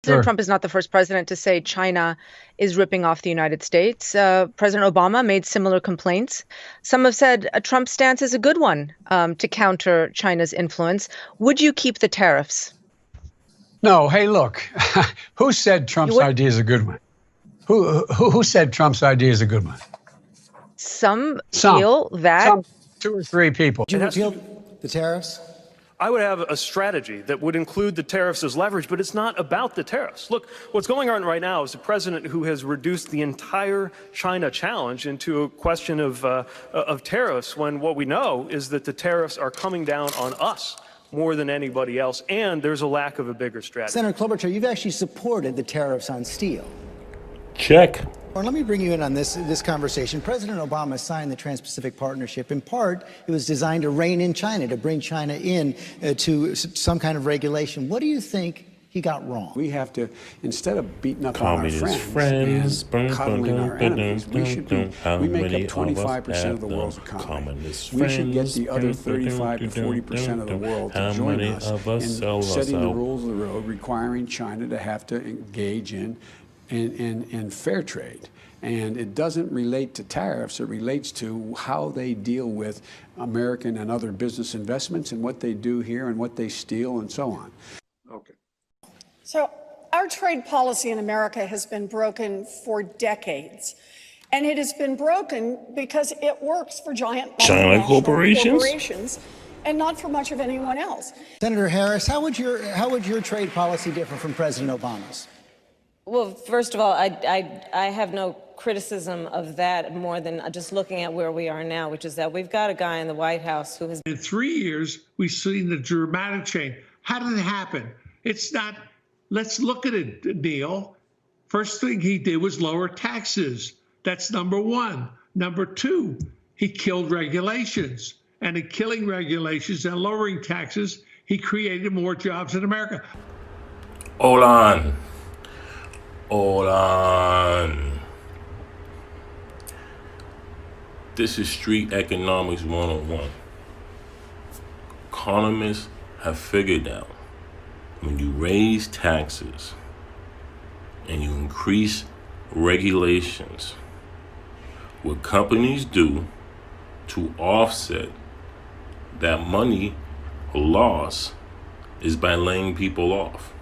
President Sure. Trump is not the first president to say China is ripping off the United States. President Obama made similar complaints. Some have said Trump's stance is a good one to counter China's influence. Would you keep the tariffs? No, hey, look, who said You Trump's would? idea is a good one? Who said Trump's idea is a good one? Some Some, feel that. some 2 or 3 people. Would you repeal the tariffs? I would have a strategy that would include the tariffs as leverage, but it's not about the tariffs. Look, what's going on right now is a president who has reduced the entire China challenge into a question of tariffs, when what we know is that the tariffs are coming down on us more than anybody else, and there's a lack of a bigger strategy. Senator Klobuchar, you've actually supported the tariffs on steel. Check. Well, let me bring you in on this conversation. President Obama signed the Trans-Pacific Partnership. In part, it was designed to rein in China, to bring China in to some kind of regulation. What do you think he got wrong? We have to, instead of beating up Communist on our friends, and cuddling our enemies, we should be. how We make many up of us 25% of the have world's them? economy. Communist We should get friends, the other 35 to 40% of the world how to join many us of us in sell us setting the out? rules of the road, requiring China to have to engage in fair trade. And it doesn't relate to tariffs. It relates to how they deal with American and other business investments and what they do here and what they steal and so on. Okay. So our trade policy in America has been broken for decades. And it has been broken because it works for giant China multinational corporations and not for much of anyone else. Senator Harris, how would your trade policy differ from President Obama's? Well, first of all, I have no criticism of that more than just looking at where we are now, which is that we've got a guy in the White House who has. In 3 years, we've seen the dramatic change. How did it happen? It's not, let's look at it, Neil. First thing he did was lower taxes. That's number one. Number two, he killed regulations. And in killing regulations and lowering taxes, he created more jobs in America. Hold on. Hold on. This is Street Economics 101. Economists have figured out when you raise taxes and you increase regulations, what companies do to offset that money loss is by laying people off.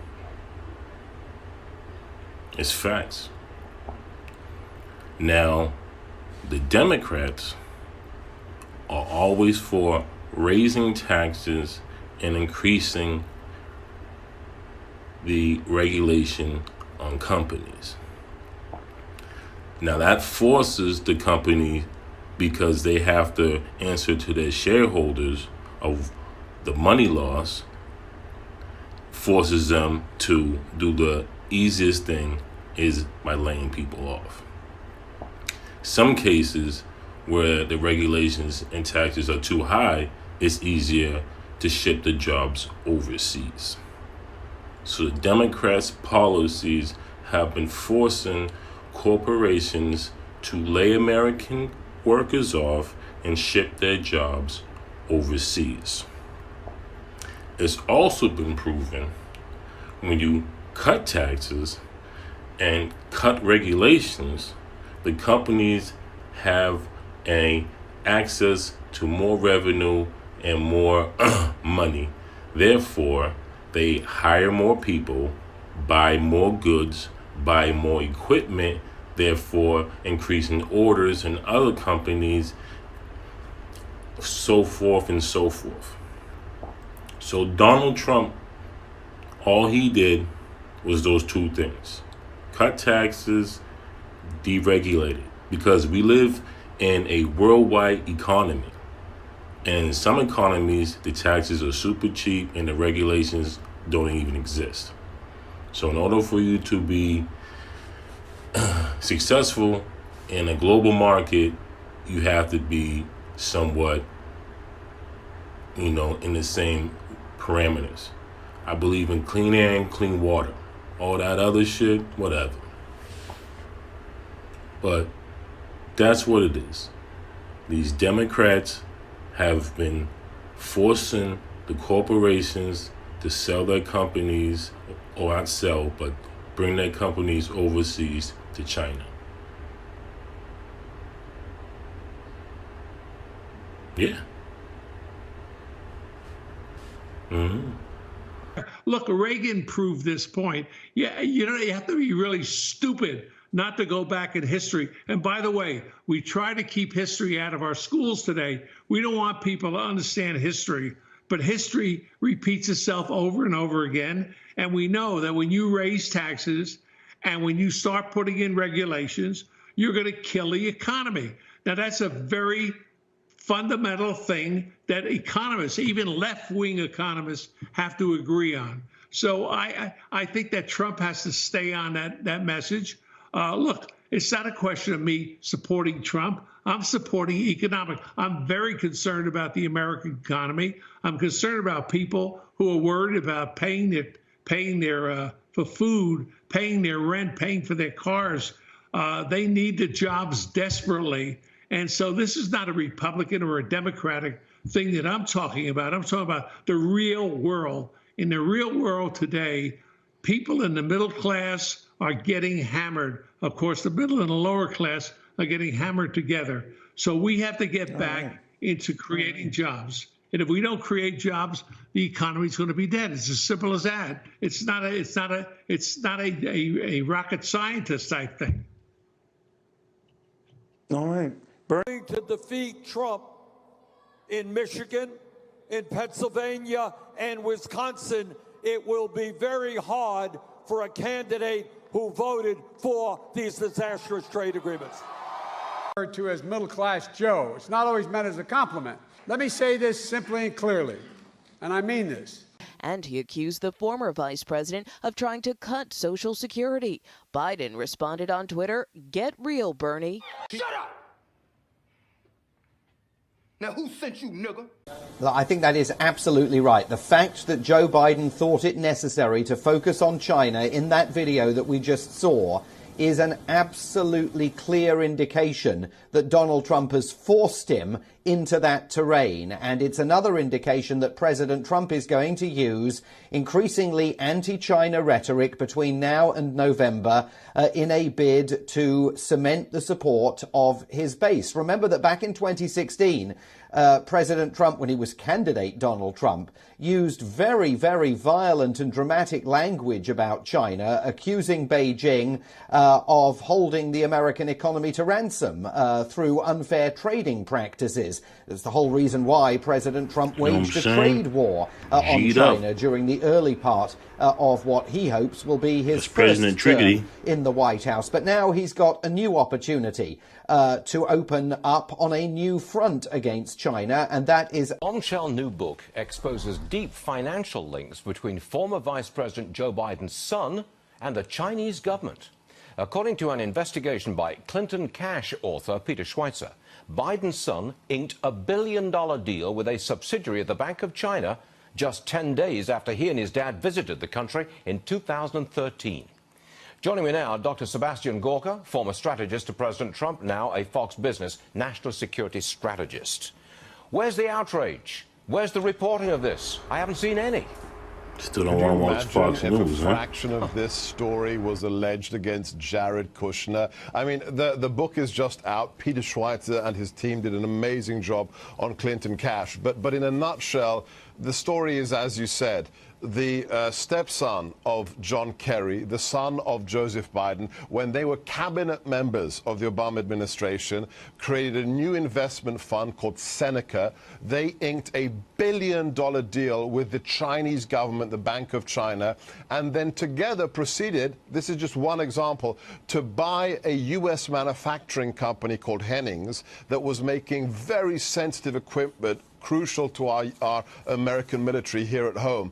It's facts. Now, the Democrats are always for raising taxes and increasing the regulation on companies. Now, that forces the company, because they have to answer to their shareholders of the money loss, forces them to do the easiest thing, is by laying people off. Some cases where the regulations and taxes are too high, it's easier to ship the jobs overseas. So the Democrats' policies have been forcing corporations to lay American workers off and ship their jobs overseas. It's also been proven when you cut taxes and cut regulations, the companies have access to more revenue and more money. Therefore, they hire more people, buy more goods, buy more equipment, therefore increasing orders in other companies, so forth and so forth. So Donald Trump, all he did was those two things: cut taxes, deregulate it. Because we live in a worldwide economy. And in some economies, the taxes are super cheap and the regulations don't even exist. So in order for you to be successful in a global market, you have to be somewhat, in the same parameters. I believe in clean air and clean water. All that other shit, whatever. But that's what it is. These Democrats have been forcing the corporations to sell their companies, or not sell, but bring their companies overseas to China. Yeah. Look, Reagan proved this point. Yeah, you have to be really stupid not to go back in history. And by the way, we try to keep history out of our schools today. We don't want people to understand history, but history repeats itself over and over again. And we know that when you raise taxes and when you start putting in regulations, you're going to kill the economy. Now, that's a very fundamental thing that economists, even left-wing economists, have to agree on. So I think that Trump has to stay on that message. Look, it's not a question of me supporting Trump. I'm supporting economic. I'm very concerned about the American economy. I'm concerned about people who are worried about paying their for food, paying their rent, paying for their cars. They need the jobs desperately. And so this is not a Republican or a Democratic thing that I'm talking about. I'm talking about the real world. In the real world today, people in the middle class are getting hammered. Of course, the middle and the lower class are getting hammered together. So we have to get back into creating jobs. And if we don't create jobs, the economy is going to be dead. It's as simple as that. It's not a rocket scientist type thing. All right. To defeat Trump in Michigan, in Pennsylvania, and Wisconsin, it will be very hard for a candidate who voted for these disastrous trade agreements. Referred to as middle-class Joe. It's not always meant as a compliment. Let me say this simply and clearly, and I mean this. And he accused the former vice president of trying to cut Social Security. Biden responded on Twitter, "Get real, Bernie." Shut up! Now, who sent you, nigger? I think that is absolutely right. The fact that Joe Biden thought it necessary to focus on China in that video that we just saw is an absolutely clear indication that Donald Trump has forced him into that terrain. And it's another indication that President Trump is going to use increasingly anti-China rhetoric between now and November in a bid to cement the support of his base. Remember that back in 2016, President Trump, when he was candidate Donald Trump, used very, very violent and dramatic language about China, accusing Beijing of holding the American economy to ransom through unfair trading practices. That's the whole reason why President Trump waged a trade war on China during the early part of what he hopes will be his first term in the White House. But now he's got a new opportunity to open up on a new front against China, and that is... Bombshell new book exposes deep financial links between former Vice President Joe Biden's son and the Chinese government. According to an investigation by Clinton Cash author Peter Schweitzer, Biden's son inked a $1 billion deal with a subsidiary of the Bank of China just 10 days after he and his dad visited the country in 2013. Joining me now, Dr. Sebastian Gorka, former strategist to President Trump, now a Fox Business national security strategist. Where's the outrage? Where's the reporting of this? I haven't seen any. Still don't want to watch Fox News, if a fraction of this story was alleged against Jared Kushner? I mean, the book is just out. Peter Schweitzer and his team did an amazing job on Clinton Cash. But in a nutshell, the story is, as you said, the stepson of John Kerry, the son of Joseph Biden, when they were cabinet members of the Obama administration, created a new investment fund called Seneca. They inked a $1 billion deal with the Chinese government, the Bank of China, and then together proceeded, this is just one example, to buy a U.S. manufacturing company called Hennings that was making very sensitive equipment crucial to our American military here at home.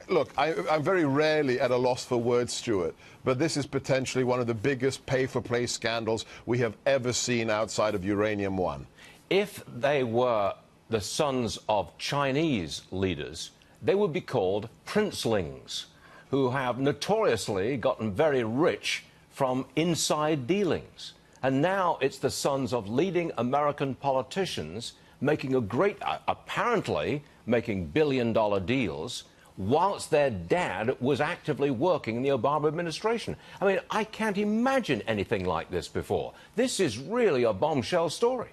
Look, I'm very rarely at a loss for words, Stuart, but this is potentially one of the biggest pay-for-play scandals we have ever seen outside of Uranium One. If they were the sons of Chinese leaders, they would be called princelings, who have notoriously gotten very rich from inside dealings. And now it's the sons of leading American politicians making apparently making $1 billion deals whilst their dad was actively working in the Obama administration. I mean, I can't imagine anything like this before. This is really a bombshell story.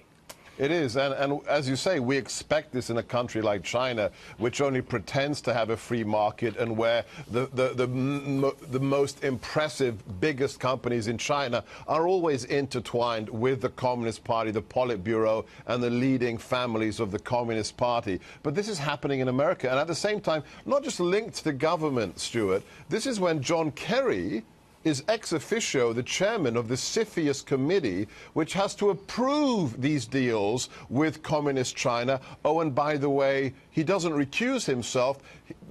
It is, and as you say, we expect this in a country like China, which only pretends to have a free market, and where the most impressive, biggest companies in China are always intertwined with the Communist Party, the Politburo, and the leading families of the Communist Party. But this is happening in America, and at the same time, not just linked to government, Stuart. This is when John Kerry is ex officio the chairman of the CFIUS committee, which has to approve these deals with Communist China. Oh, and by the way, he doesn't recuse himself.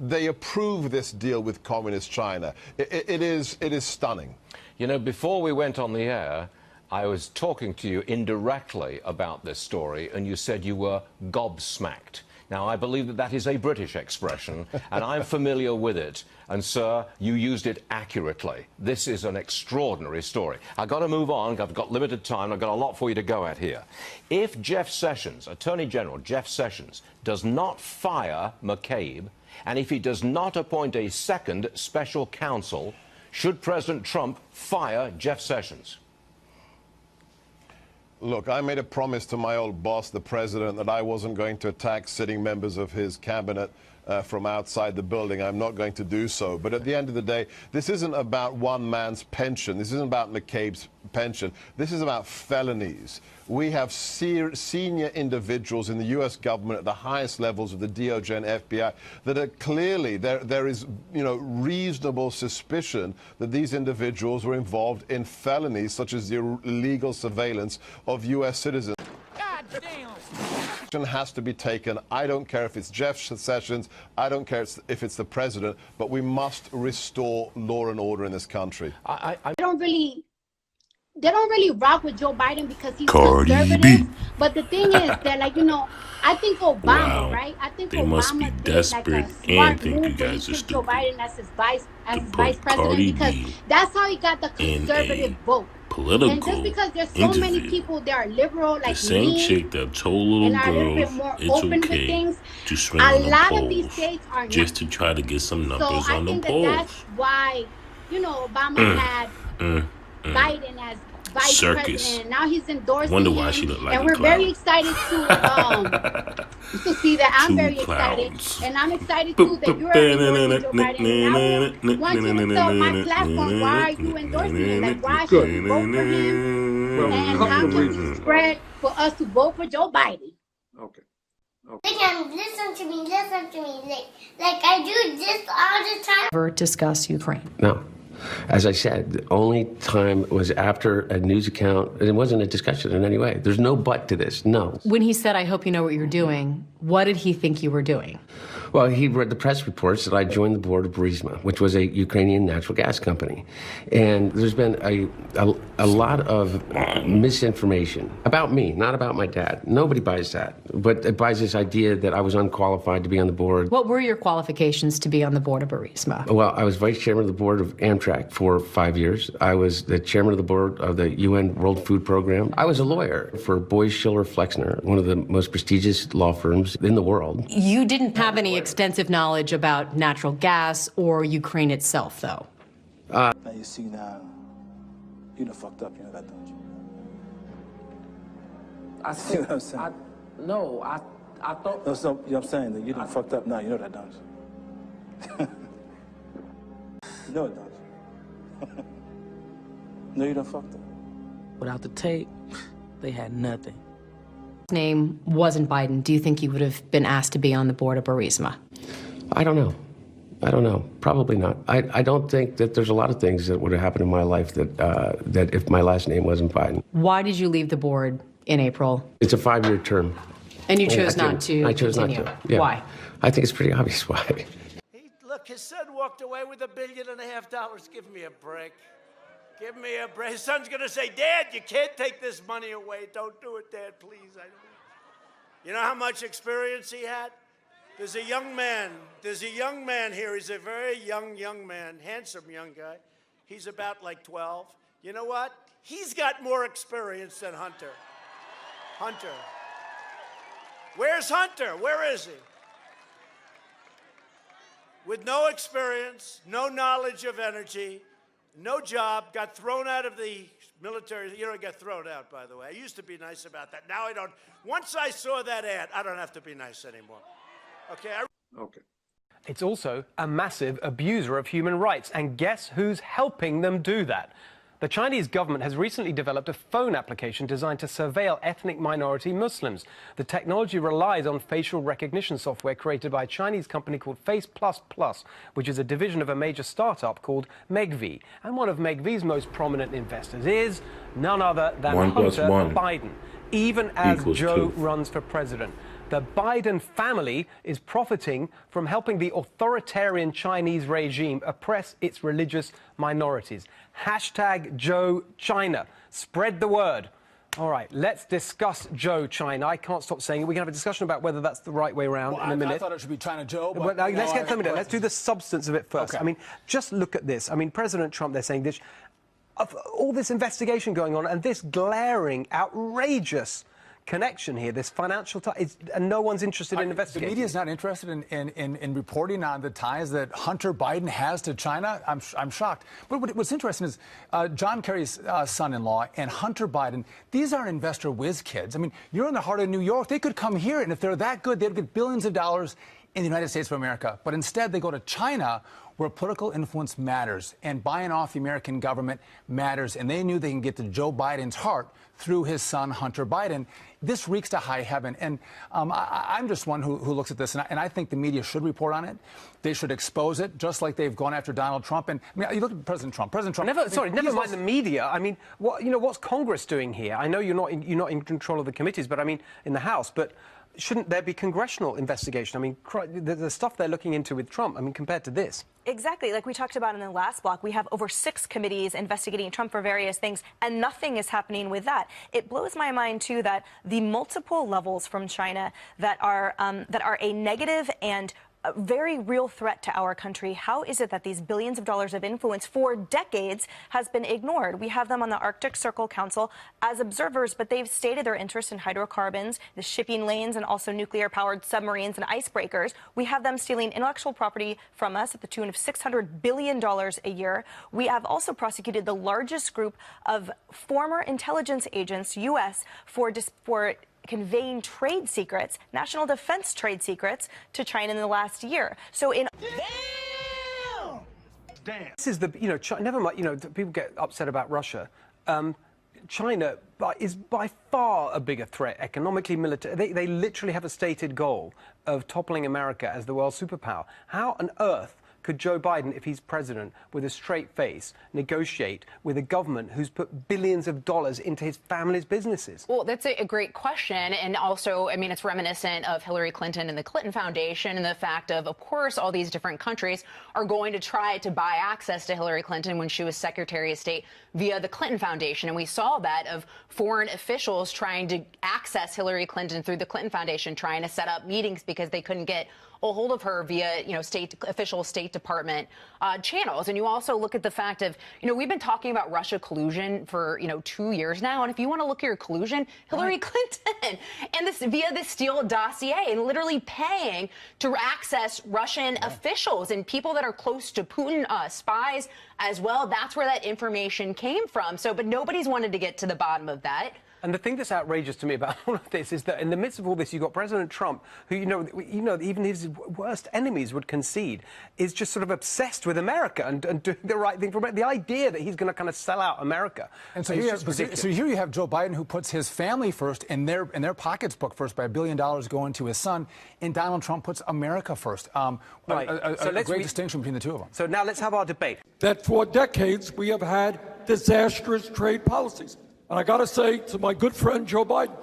They approve this deal with Communist China. It is stunning. You know, before we went on the air, I was talking to you indirectly about this story, and you said you were gobsmacked. Now, I believe that that is a British expression, and I'm familiar with it. And, sir, you used it accurately. This is an extraordinary story. I've got to move on. I've got limited time. I've got a lot for you to go at here. If Jeff Sessions, Attorney General Jeff Sessions, does not fire McCabe, and if he does not appoint a second special counsel, should President Trump fire Jeff Sessions? Look, I made a promise to my old boss, the president, that I wasn't going to attack sitting members of his cabinet from outside the building. I'm not going to do so. But at the end of the day, this isn't about one man's pension. This isn't about McCabe's pension. This is about felonies. We have senior individuals in the U.S. government at the highest levels of the DOJ and FBI that are clearly, there is, reasonable suspicion that these individuals were involved in felonies such as the illegal surveillance of U.S. citizens. God damn. Action has to be taken. I don't care if it's Jeff Sessions. I don't care if it's the president. But we must restore law and order in this country. They don't really rock with Joe Biden because he's conservative. But the thing is that, I think Obama, right? I think they Obama must be desperate and think you guys are stupid. Joe Biden as his vice president because that's how he got the conservative vote. Political and just because there's so many people that are liberal, like the same me, chick that told little girls it's okay to swing on the lot of these states are just to try to get some numbers on the polls. So I think that's why, Obama had Biden as vice president, and now he's endorsing Wonder why him, she looked like and we're very excited to see that. I'm very excited, and I'm excited too that you're endorsing Joe Biden. And I want you to tell my platform, why are you endorsing him? Like, why should we vote for him? And how can we spread for us to vote for Joe Biden? Okay. Listen to me. Like I do this all the time. Ever discuss Ukraine? No. As I said, the only time was after a news account, and it wasn't a discussion in any way. There's no but to this, no. When he said, I hope you know what you're doing, what did he think you were doing? Well, he read the press reports that I joined the board of Burisma, which was a Ukrainian natural gas company. And there's been a lot of misinformation about me, not about my dad. Nobody buys that, but it buys this idea that I was unqualified to be on the board. What were your qualifications to be on the board of Burisma? Well, I was vice chairman of the board of Amtrak for 5 years. I was the chairman of the board of the UN World Food Program. I was a lawyer for Boies Schiller Flexner, one of the most prestigious law firms in the world. You didn't have any extensive knowledge about natural gas or Ukraine itself, though. Now you see now, you done fucked up, you know that, don't you? I see what I'm saying. I thought. No, so, you know what I'm saying? That you done fucked up now, you know that, don't you? You know it, don't you? No, you done fucked up. Without the tape, they had nothing. His name wasn't Biden. Do you think he would have been asked to be on the board of Burisma? I don't know. Probably not. I don't think that there's a lot of things that would have happened in my life that if my last name wasn't Biden. Why did you leave the board in April? It's a 5-year term. And you chose not to? I chose continue. not to. Yeah. Why? I think it's pretty obvious why. Look, his son walked away with $1.5 billion. Give me a break. Give me a break. His son's going to say, Dad, you can't take this money away. Don't do it, Dad, please. You know how much experience he had? There's a young man here. He's a very young man, handsome young guy. He's about like 12. You know what? He's got more experience than Hunter. Where's Hunter? Where is he? with no experience, no knowledge of energy, no job, got thrown out of the military. You don't get thrown out, by the way. I used to be nice about that. Now I don't. Once I saw that ad, I don't have to be nice anymore. Okay? Okay. It's also a massive abuser of human rights. And guess who's helping them do that? The Chinese government has recently developed a phone application designed to surveil ethnic minority Muslims. The technology relies on facial recognition software created by a Chinese company called Face++, which is a division of a major startup called Megvii. And one of Megvii's most prominent investors is none other than Hunter Biden, even as Joe runs for president. The Biden family is profiting from helping the authoritarian Chinese regime oppress its religious minorities. Hashtag Joe China. Spread the word. All right, let's discuss Joe China. I can't stop saying it. We can have a discussion about whether that's the right way around in a minute. I thought it should be China Joe. But well, let's get to a minute. Let's do the substance of it first. Okay. I mean, just look at this. I mean, President Trump, they're saying this, of all this investigation going on and this glaring, outrageous connection here, this financial ties, and no one's interested in investigating. The media is not interested in reporting on the ties that Hunter Biden has to China. I'm shocked. But what's interesting is John Kerry's son-in-law and Hunter Biden, these aren't investor whiz kids. I mean, you're in the heart of New York. They could come here, and if they're that good, they'd get billions of dollars in the United States of America. But instead, they go to China, where political influence matters, and buying off the American government matters. And they knew they can get to Joe Biden's heart through his son, Hunter Biden. This reeks to high heaven. And I'm just one who looks at this, and I think the media should report on it. They should expose it, just like they've gone after Donald Trump. And I mean, you look at President Trump. Never mind the media. I mean, what's Congress doing here? I know you're not in control of the committees, but I mean, in the House. But shouldn't there be congressional investigation? I mean, the stuff they're looking into with Trump, I mean, compared to this. Exactly. Like we talked about in the last block, we have over 6 committees investigating Trump for various things, and nothing is happening with that. It blows my mind, too, that the multiple levels from China that are a negative and a very real threat to our country. How is it that these billions of dollars of influence for decades has been ignored? We have them on the Arctic Circle Council as observers, but they've stated their interest in hydrocarbons, the shipping lanes, and also nuclear-powered submarines and icebreakers. We have them stealing intellectual property from us at the tune of $600 billion a year. We have also prosecuted the largest group of former intelligence agents, U.S., for conveying trade secrets, national defense trade secrets, to China in the last year. So in Damn. This is the, never mind, people get upset about Russia. China is by far a bigger threat economically, militarily. They literally have a stated goal of toppling America as the world superpower. How on earth could Joe Biden, if he's president, with a straight face, negotiate with a government who's put billions of dollars into his family's businesses? Well, that's a great question. And also, I mean, it's reminiscent of Hillary Clinton and the Clinton Foundation and the fact of course, all these different countries are going to try to buy access to Hillary Clinton when she was Secretary of State via the Clinton Foundation. And we saw that of foreign officials trying to access Hillary Clinton through the Clinton Foundation, trying to set up meetings because they couldn't get a hold of her via, official State Department channels. And you also look at the fact of, we've been talking about Russia collusion for, 2 years now. And if you want to look at your collusion, Hillary Clinton and this via this Steele dossier and literally paying to access Russian officials and people that are close to Putin, spies as well. That's where that information came from. So, but nobody's wanted to get to the bottom of that. And the thing that's outrageous to me about all of this is that in the midst of all this, you've got President Trump, who, even his worst enemies would concede, is just sort of obsessed with America and doing the right thing for America. The idea that he's going to kind of sell out America. And so here you have Joe Biden, who puts his family first and their pockets book first by $1 billion going to his son, and Donald Trump puts America first. Right. A great distinction between the two of them. So now let's have our debate. That for decades we have had disastrous trade policies. And I got to say to my good friend Joe Biden,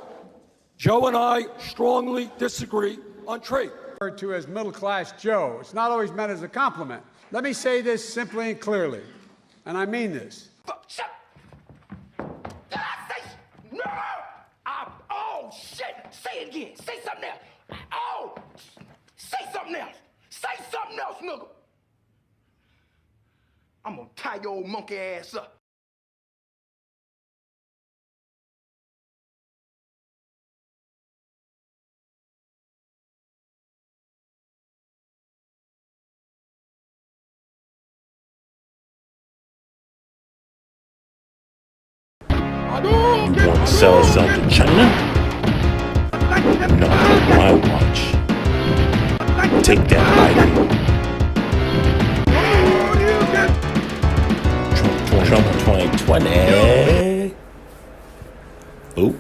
Joe and I strongly disagree on trade. Referred to as middle-class Joe. It's not always meant as a compliment. Let me say this simply and clearly, and I mean this. Shut up. Did I say no? Oh, shit. Say it again. Say something else. Oh, say something else. Say something else, nigga. I'm gonna tie your old monkey ass up. sell itself to China? Not on my watch. Take that, Biden. Trump 2020. Oh.